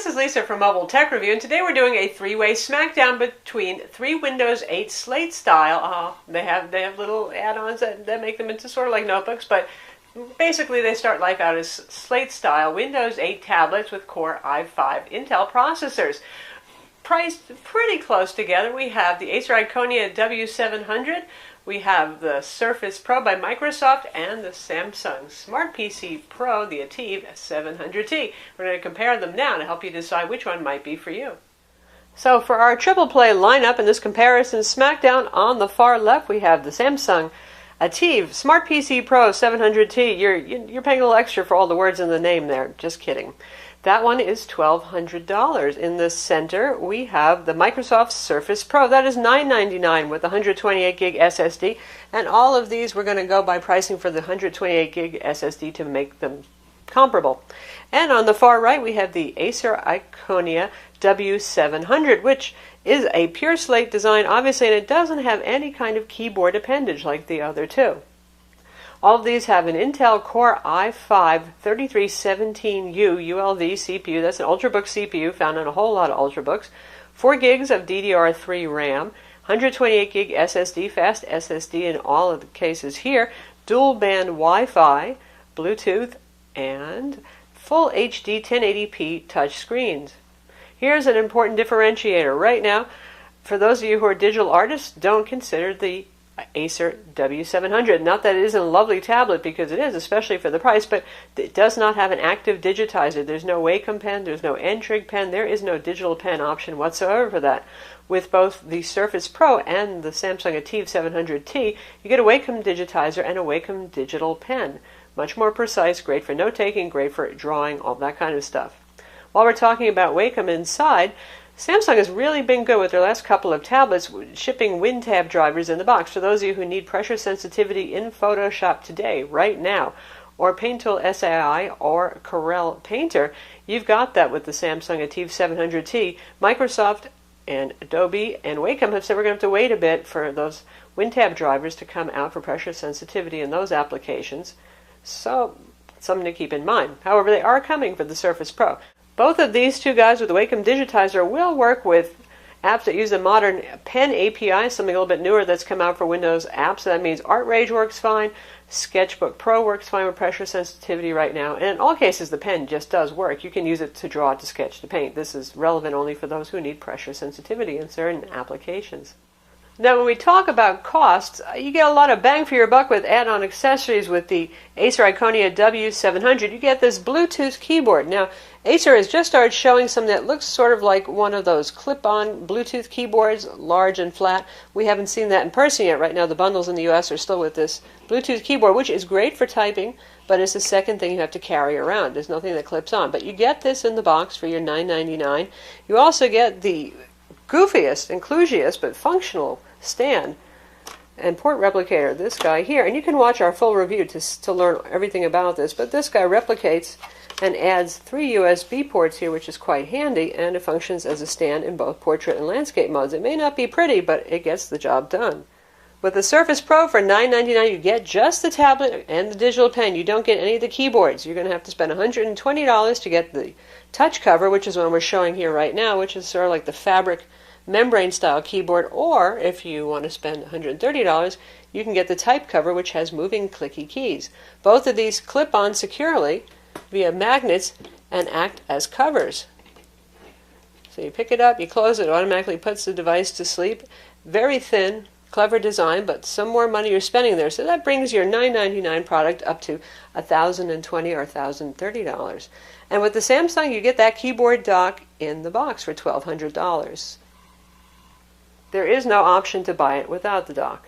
This is Lisa from Mobile Tech Review, and today we're doing a three-way smackdown between three Windows 8 Slate style. They have little add-ons that make them into sort of like notebooks, but basically they start life out as Slate style Windows 8 tablets with Core i5 Intel processors. Priced pretty close together, we have the Acer Iconia W700, we have the Surface Pro by Microsoft, and the Samsung Smart PC Pro, the ATIV 700T. We're going to compare them now to help you decide which one might be for you. So for our triple play lineup in this comparison smackdown, on the far left we have the Samsung ATIV Smart PC Pro 700T. You're paying a little extra for all the words in the name there. Just kidding. That one is $1,200. In the center, we have the Microsoft Surface Pro. That is $999 with 128 gig SSD. And all of these, we're going to go by pricing for the 128 gig SSD to make them comparable. And on the far right, we have the Acer Iconia W700, which is a pure slate design, obviously, and it doesn't have any kind of keyboard appendage like the other two. All of these have an Intel Core i5 3317U ULV CPU. That's an Ultrabook CPU found in a whole lot of Ultrabooks. 4 gigs of DDR3 RAM, 128 gig SSD, fast SSD in all of the cases here, dual band Wi-Fi, Bluetooth, and full HD 1080p touch screens. Here's an important differentiator. Right now, for those of you who are digital artists, don't consider the Acer W700. Not that it isn't a lovely tablet, because it is, especially for the price, but it does not have an active digitizer. There's no Wacom pen, there's no N-Trig pen, there is no digital pen option whatsoever for that. With both the Surface Pro and the Samsung ATIV 700T, you get a Wacom digitizer and a Wacom digital pen. Much more precise, great for note-taking, great for drawing, all that kind of stuff. While we're talking about Wacom inside, Samsung has really been good with their last couple of tablets shipping WinTab drivers in the box. For those of you who need pressure sensitivity in Photoshop today, right now, or PaintTool SAI or Corel Painter, you've got that with the Samsung ATIV 700T. Microsoft and Adobe and Wacom have said we're going to have to wait a bit for those WinTab drivers to come out for pressure sensitivity in those applications. So, something to keep in mind. However, they are coming for the Surface Pro. Both of these two guys with the Wacom digitizer will work with apps that use the modern pen API, something a little bit newer that's come out for Windows apps. So that means ArtRage works fine, Sketchbook Pro works fine with pressure sensitivity right now, and in all cases the pen just does work. You can use it to draw, to sketch, to paint. This is relevant only for those who need pressure sensitivity in certain applications. Now, when we talk about costs, you get a lot of bang for your buck with add-on accessories with the Acer Iconia W700. You get this Bluetooth keyboard. Now, Acer has just started showing something that looks sort of like one of those clip-on Bluetooth keyboards, large and flat. We haven't seen that in person yet. Right now, the bundles in the US are still with this Bluetooth keyboard, which is great for typing, but it's the second thing you have to carry around. There's nothing that clips on. But you get this in the box for your $9.99. You also get the goofiest and kludgiest but functional stand and port replicator, this guy here. And you can watch our full review to learn everything about this, but this guy replicates and adds 3 USB ports here, which is quite handy, and it functions as a stand in both portrait and landscape modes. It may not be pretty, but it gets the job done. With the Surface Pro for $9.99, you get just the tablet and the digital pen. You don't get any of the keyboards. You're going to have to spend $120 to get the touch cover, which is one we're showing here right now, which is sort of like the fabric membrane style keyboard, or if you want to spend $130, you can get the type cover, which has moving clicky keys. Both of these clip on securely via magnets and act as covers. So you pick it up, you close it, automatically puts the device to sleep. Very thin, clever design, but some more money you're spending there. So that brings your $9.99 product up to $1,020 or $1,030. And with the Samsung, you get that keyboard dock in the box for $1,200. There is no option to buy it without the dock.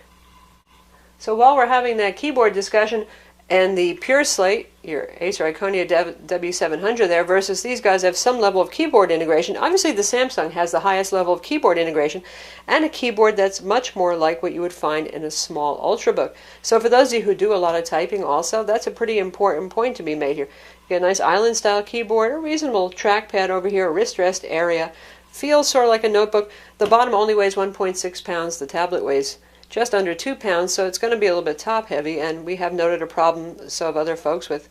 So while we're having that keyboard discussion, and the pure slate, your Acer Iconia W700 there, versus these guys have some level of keyboard integration. Obviously the Samsung has the highest level of keyboard integration, and a keyboard that's much more like what you would find in a small Ultrabook. So for those of you who do a lot of typing also, that's a pretty important point to be made here. You get a nice island style keyboard, a reasonable trackpad over here, a wrist rest area. Feels sort of like a notebook. The bottom only weighs 1.6 pounds. The tablet weighs just under 2 pounds, so it's going to be a little bit top heavy, and we have noted a problem, so have other folks, with,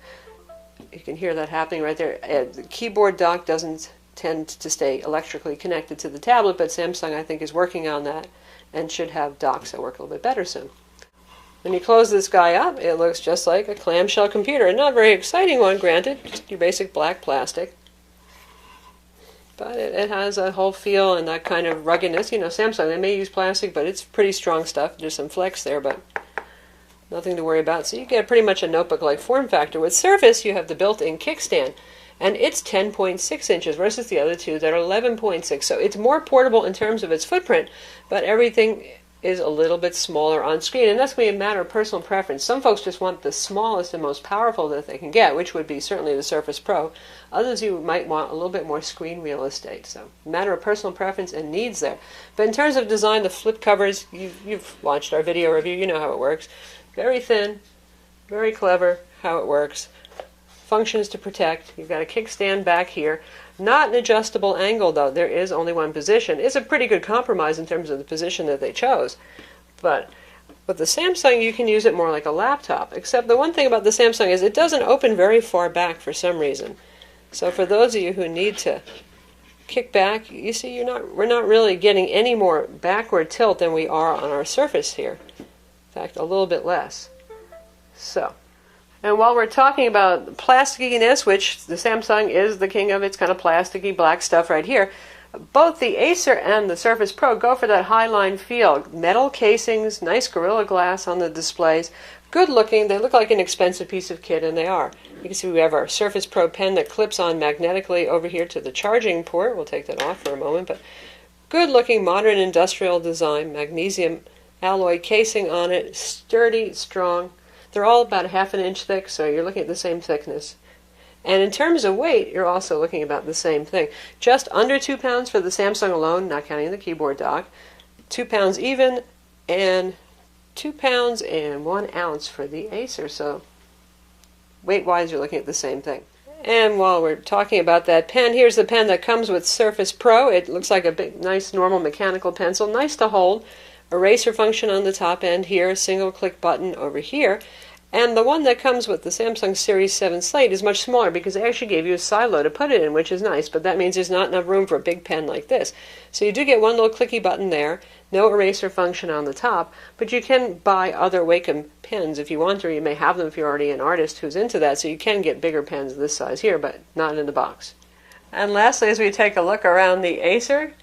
you can hear that happening right there. The keyboard dock doesn't tend to stay electrically connected to the tablet, but Samsung, I think, is working on that and should have docks that work a little bit better soon. When you close this guy up, it looks just like a clamshell computer. Not a very exciting one, granted, just your basic black plastic. But it has a whole feel and that kind of ruggedness. You know, Samsung, they may use plastic, but it's pretty strong stuff. There's some flex there, but nothing to worry about. So you get pretty much a notebook-like form factor. With Surface, you have the built-in kickstand, and it's 10.6 inches versus the other two that are 11.6. So it's more portable in terms of its footprint, but everything is a little bit smaller on screen, and that's going to be a matter of personal preference. Some folks just want the smallest and most powerful that they can get, which would be certainly the Surface Pro. Others, you might want a little bit more screen real estate. So a matter of personal preference and needs there. But in terms of design, the flip covers, you've watched our video review, you know how it works. Very thin, very clever how it works. Functions to protect. You've got a kickstand back here. Not an adjustable angle, though. There is only one position. It's a pretty good compromise in terms of the position that they chose. But with the Samsung, you can use it more like a laptop. Except the one thing about the Samsung is it doesn't open very far back for some reason. So for those of you who need to kick back, you see, we're not really getting any more backward tilt than we are on our Surface here. In fact, a little bit less. So. And while we're talking about plastickiness, which the Samsung is the king of, its kind of plasticky black stuff right here, both the Acer and the Surface Pro go for that high-line feel. Metal casings, nice Gorilla Glass on the displays, good looking. They look like an expensive piece of kit, and they are. You can see we have our Surface Pro pen that clips on magnetically over here to the charging port. We'll take that off for a moment, but good looking modern industrial design, magnesium alloy casing on it, sturdy, strong. They're all about 1/2 inch thick, so you're looking at the same thickness. And in terms of weight, you're also looking about the same thing. Just under 2 pounds for the Samsung alone, not counting the keyboard dock. 2 pounds even, and 2 pounds and 1 ounce for the Acer. So weight-wise, you're looking at the same thing. And while we're talking about that pen, here's the pen that comes with Surface Pro. It looks like a big, nice, normal mechanical pencil. Nice to hold. Eraser function on the top end here, single click button over here. And the one that comes with the Samsung Series 7 Slate is much smaller because they actually gave you a silo to put it in, which is nice, but that means there's not enough room for a big pen like this. So you do get one little clicky button there, no eraser function on the top, but you can buy other Wacom pens if you want to, or you may have them if you're already an artist who's into that, so you can get bigger pens this size here, but not in the box. And lastly, as we take a look around the Acer,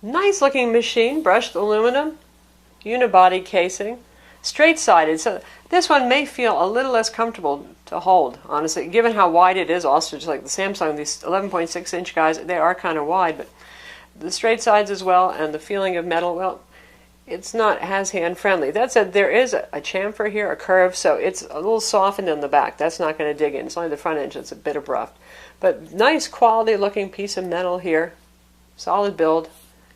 nice looking machine, brushed aluminum, unibody casing, straight-sided. So this one may feel a little less comfortable to hold, honestly, given how wide it is. Also, just like the Samsung, these 11.6 inch guys, they are kind of wide, but the straight sides as well, and the feeling of metal, well, it's not as hand-friendly. That said, there is a chamfer here, a curve, so it's a little softened in the back. That's not going to dig in. It's only the front edge that's a bit abrupt. But nice quality-looking piece of metal here. Solid build.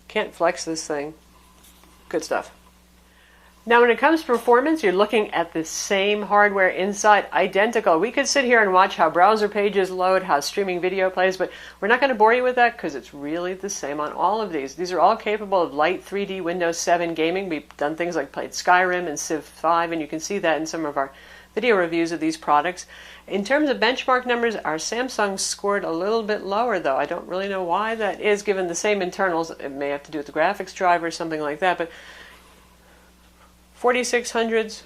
Can't flex this thing. Good stuff. Now when it comes to performance, you're looking at the same hardware inside, identical. We could sit here and watch how browser pages load, how streaming video plays, but we're not going to bore you with that because it's really the same on all of these. These are all capable of light 3D Windows 7 gaming. We've done things like played Skyrim and Civ 5, and you can see that in some of our video reviews of these products. In terms of benchmark numbers, our Samsung scored a little bit lower, though. I don't really know why that is, given the same internals. It may have to do with the graphics driver or something like that, but 4600s,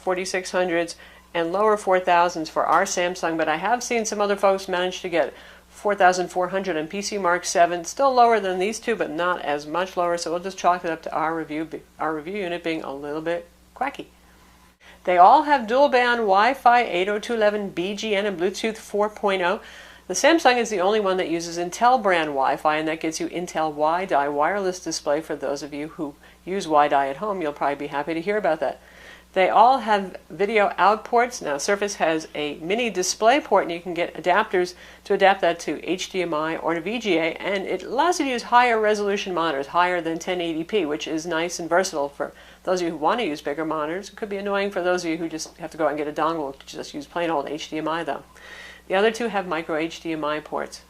4600s, and lower 4000s for our Samsung, but I have seen some other folks manage to get 4400 on PC Mark 7, still lower than these two, but not as much lower, so we'll just chalk it up to our review unit being a little bit quacky. They all have dual-band Wi-Fi 802.11 BGN and Bluetooth 4.0. The Samsung is the only one that uses Intel brand Wi-Fi, and that gets you Intel WiDi wireless display. For those of you who use WiDi at home, you'll probably be happy to hear about that. They all have video out ports. Now, Surface has a mini display port, and you can get adapters to adapt that to HDMI or to VGA, and it allows you to use higher resolution monitors, higher than 1080p, which is nice and versatile for those of you who want to use bigger monitors. It could be annoying for those of you who just have to go out and get a dongle to just use plain old HDMI, though. The other two have micro HDMI ports.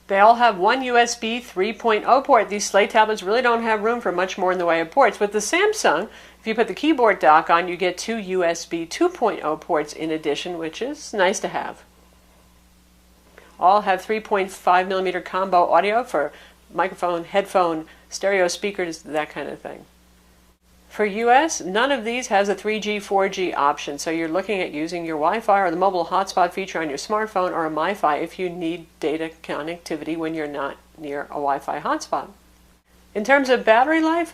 They all have one USB 3.0 port. These Slate tablets really don't have room for much more in the way of ports. With the Samsung, if you put the keyboard dock on, you get two USB 2.0 ports in addition, which is nice to have. All have 3.5 millimeter combo audio for microphone, headphone, stereo speakers, that kind of thing. For US, none of these has a 3G, 4G option, so you're looking at using your Wi-Fi or the mobile hotspot feature on your smartphone or a MiFi if you need data connectivity when you're not near a Wi-Fi hotspot. In terms of battery life,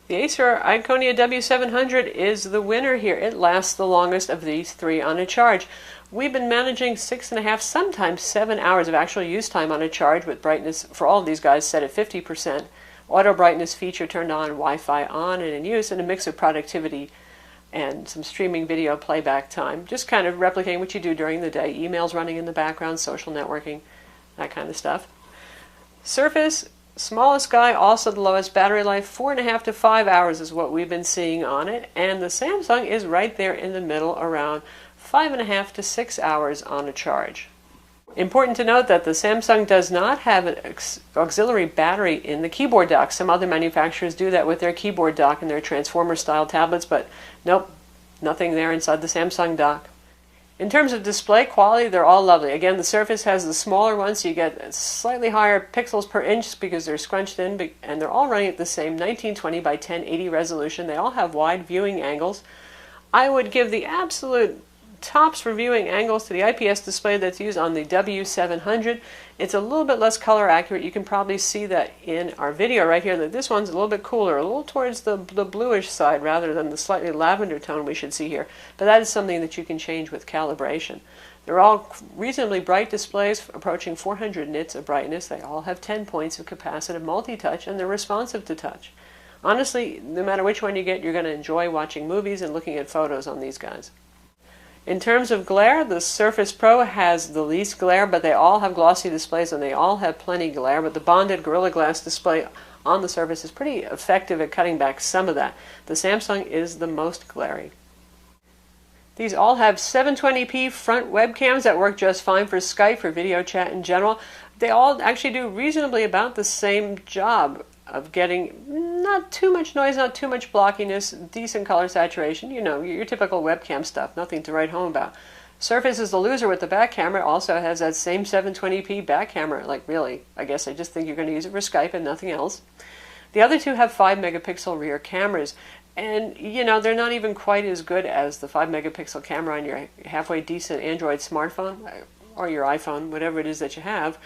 the Acer Iconia W700 is the winner here. It lasts the longest of these three on a charge. We've been managing 6.5, sometimes 7 hours of actual use time on a charge with brightness for all of these guys set at 50%. Auto brightness feature turned on, Wi-Fi on and in use, and a mix of productivity and some streaming video playback time. Just kind of replicating what you do during the day. Emails running in the background, social networking, that kind of stuff. Surface, smallest guy, also the lowest battery life. 4.5 to 5 hours is what we've been seeing on it. And the Samsung is right there in the middle, around 5.5 to 6 hours on a charge. Important to note that the Samsung does not have an auxiliary battery in the keyboard dock. Some other manufacturers do that with their keyboard dock and their transformer-style tablets, but nope, nothing there inside the Samsung dock. In terms of display quality, they're all lovely. Again, the Surface has the smaller one, so you get slightly higher pixels per inch because they're scrunched in, and they're all running at the same 1920 by 1080 resolution. They all have wide viewing angles. I would give the absolute tops for viewing angles to the IPS display that's used on the W700. It's a little bit less color accurate. You can probably see that in our video right here, that this one's a little bit cooler, a little towards the bluish side rather than the slightly lavender tone we should see here. But that is something that you can change with calibration. They're all reasonably bright displays, approaching 400 nits of brightness. They all have 10 points of capacitive multi-touch, and they're responsive to touch. Honestly, no matter which one you get, you're going to enjoy watching movies and looking at photos on these guys. In terms of glare, the Surface Pro has the least glare, but they all have glossy displays and they all have plenty glare. But the bonded Gorilla Glass display on the Surface is pretty effective at cutting back some of that. The Samsung is the most glary. These all have 720p front webcams that work just fine for Skype, for video chat in general. They all actually do reasonably about the same job of getting not too much noise, not too much blockiness, decent color saturation, you know, your typical webcam stuff, nothing to write home about. Surface is the loser with the back camera. It also has that same 720p back camera. Like, really, I guess I just think you're going to use it for Skype and nothing else. The other two have 5 megapixel rear cameras, and you know, they're not even quite as good as the 5 megapixel camera on your halfway decent Android smartphone or your iPhone, whatever it is that you have.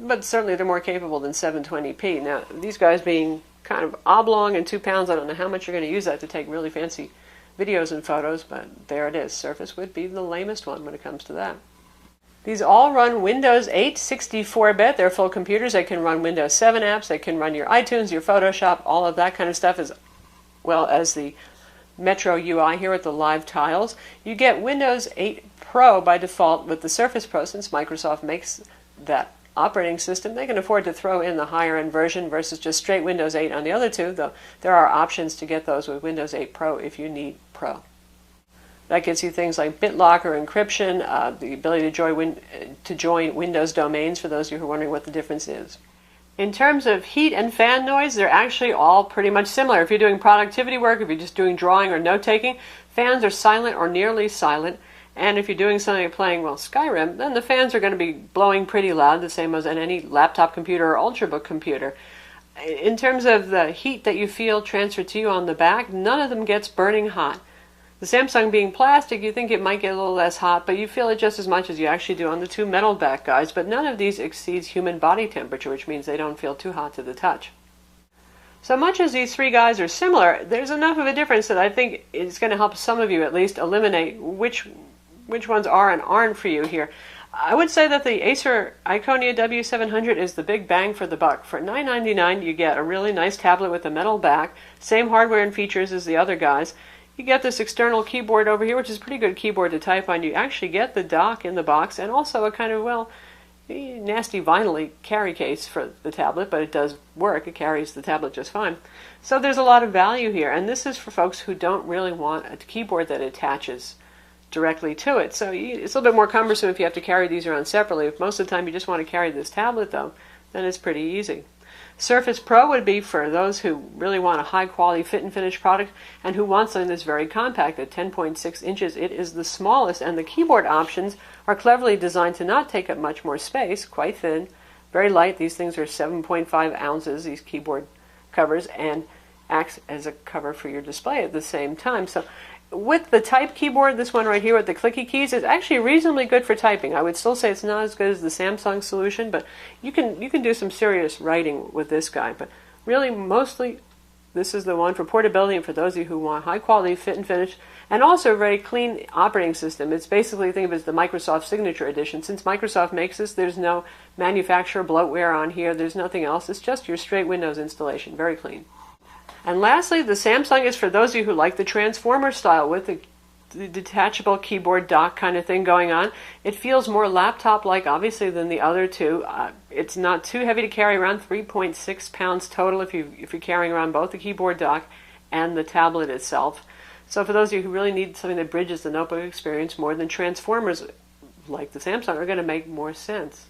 But certainly they're more capable than 720p. Now, these guys being kind of oblong and 2 pounds, I don't know how much you're going to use that to take really fancy videos and photos, but there it is. Surface would be the lamest one when it comes to that. These all run Windows 8 64-bit. They're full computers. They can run Windows 7 apps. They can run your iTunes, your Photoshop, all of that kind of stuff, as well as the Metro UI here with the live tiles. You get Windows 8 Pro by default with the Surface Pro, since Microsoft makes that operating system. They can afford to throw in the higher end version versus just straight Windows 8 on the other two, though there are options to get those with Windows 8 Pro if you need Pro. That gets you things like BitLocker encryption, the ability to join Windows domains for those of you who are wondering what the difference is. In terms of heat and fan noise, they're actually all pretty much similar. If you're doing productivity work, if you're just doing drawing or note-taking, fans are silent or nearly silent. And if you're doing something like playing, well, Skyrim, then the fans are going to be blowing pretty loud, the same as on any laptop computer or Ultrabook computer. In terms of the heat that you feel transferred to you on the back, none of them gets burning hot. The Samsung being plastic, you think it might get a little less hot, but you feel it just as much as you actually do on the two metal back guys. But none of these exceeds human body temperature, which means they don't feel too hot to the touch. So much as these three guys are similar, there's enough of a difference that I think it's going to help some of you at least eliminate which ones are and aren't for you here. I would say that the Acer Iconia W700 is the big bang for the buck. For $9.99, you get a really nice tablet with a metal back, same hardware and features as the other guys. You get this external keyboard over here, which is a pretty good keyboard to type on. You actually get the dock in the box, and also a kind of, well, nasty vinyl-y carry case for the tablet, but it does work. It carries the tablet just fine. So there's a lot of value here, and this is for folks who don't really want a keyboard that attaches directly to it. So it's a little bit more cumbersome if you have to carry these around separately. If most of the time you just want to carry this tablet, though, then it's pretty easy. Surface Pro would be for those who really want a high quality fit and finish product and who want something that's very compact. At 10.6 inches, it is the smallest, and the keyboard options are cleverly designed to not take up much more space, quite thin, very light. These things are 7.5 ounces, these keyboard covers, and acts as a cover for your display at the same time. So with the type keyboard, this one right here with the clicky keys is actually reasonably good for typing. I would still say it's not as good as the Samsung solution, but you can do some serious writing with this guy. But really, mostly, this is the one for portability and for those of you who want high quality fit and finish, and also a very clean operating system. It's basically, think of it as the Microsoft Signature Edition. Since Microsoft makes this, there's no manufacturer bloatware on here. There's nothing else. It's just your straight Windows installation. Very clean. And lastly, the Samsung is for those of you who like the Transformer style with the detachable keyboard dock kind of thing going on. It feels more laptop-like, obviously, than the other two. It's not too heavy to carry around, 3.6 pounds total if you're carrying around both the keyboard dock and the tablet itself. So for those of you who really need something that bridges the notebook experience more than Transformers like the Samsung are going to make more sense.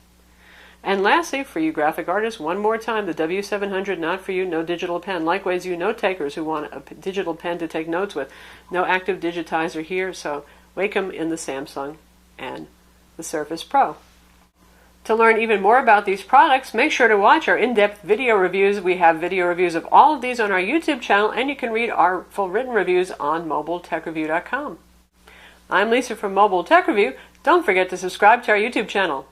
And lastly, for you graphic artists, one more time, the W700, not for you, no digital pen. Likewise, you note takers who want a digital pen to take notes with, no active digitizer here, so Wacom in the Samsung and the Surface Pro. To learn even more about these products, make sure to watch our in-depth video reviews. We have video reviews of all of these on our YouTube channel, and you can read our full written reviews on mobiletechreview.com. I'm Lisa from Mobile Tech Review. Don't forget to subscribe to our YouTube channel.